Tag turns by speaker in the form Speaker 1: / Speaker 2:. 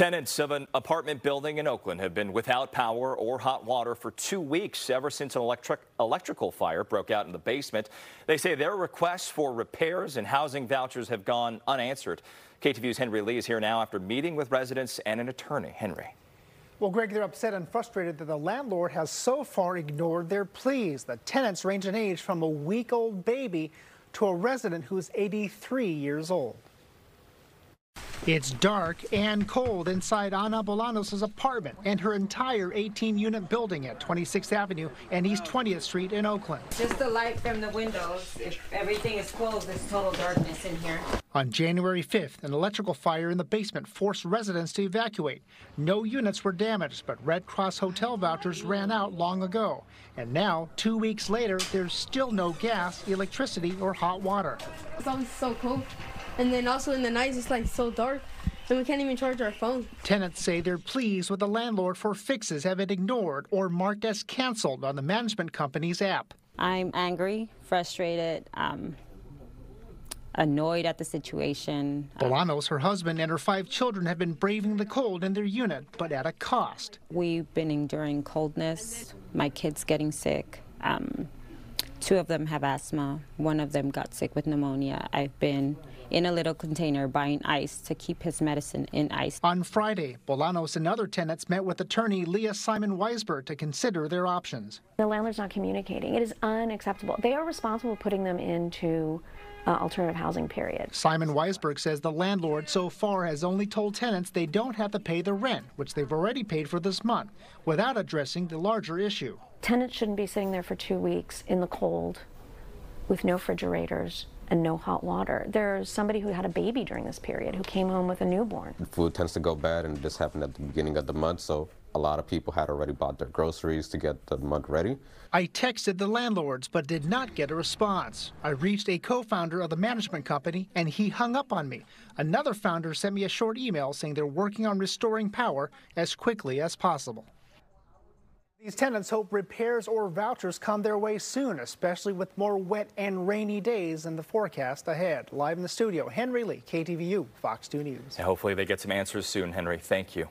Speaker 1: Tenants of an apartment building in Oakland have been without power or hot water for 2 weeks ever since an electrical fire broke out in the basement. They say their requests for repairs and housing vouchers have gone unanswered. KTVU's Henry Lee is here now after meeting with residents and an attorney. Henry.
Speaker 2: Well, Greg, they're upset and frustrated that the landlord has so far ignored their pleas. The tenants range in age from a week-old baby to a resident who's 83 years old. It's dark and cold inside Ana Bolanos' apartment and her entire 18-unit building at 26th Avenue and East 20th Street in Oakland.
Speaker 3: Just the light from the windows. If everything is closed, there's total darkness in here.
Speaker 2: On January 5th, an electrical fire in the basement forced residents to evacuate. No units were damaged, but Red Cross hotel vouchers ran out long ago. And now, 2 weeks later, there's still no gas, electricity, or hot water.
Speaker 4: It's always so cold. And then also in the night, it's like so dark, and we can't even charge our phone.
Speaker 2: Tenants say they're pleased with the landlord for fixes have been ignored or marked as canceled on the management company's app.
Speaker 5: I'm angry, frustrated, annoyed at the situation.
Speaker 2: Bolanos, her husband, and her 5 children have been braving the cold in their unit, but at a cost.
Speaker 5: We've been enduring coldness, my kids getting sick. 2 of them have asthma. 1 of them got sick with pneumonia. I've been in a little container buying ice to keep his medicine in ice.
Speaker 2: On Friday, Bolanos and other tenants met with attorney Leah Simon Weisberg to consider their options.
Speaker 6: The landlord's not communicating. It is unacceptable. They are responsible for putting them into alternative housing period.
Speaker 2: Simon Weisberg says the landlord so far has only told tenants they don't have to pay the rent, which they've already paid for this month, without addressing the larger issue.
Speaker 6: Tenants shouldn't be sitting there for 2 weeks in the cold with no refrigerators and no hot water. There's somebody who had a baby during this period who came home with a newborn.
Speaker 7: Food tends to go bad, and this happened at the beginning of the month, so a lot of people had already bought their groceries to get the month ready.
Speaker 2: I texted the landlords but did not get a response. I reached a co-founder of the management company and he hung up on me. Another founder sent me a short email saying they're working on restoring power as quickly as possible. These tenants hope repairs or vouchers come their way soon, especially with more wet and rainy days in the forecast ahead. Live in the studio, Henry Lee, KTVU, Fox 2 News.
Speaker 1: Hopefully they get some answers soon, Henry. Thank you.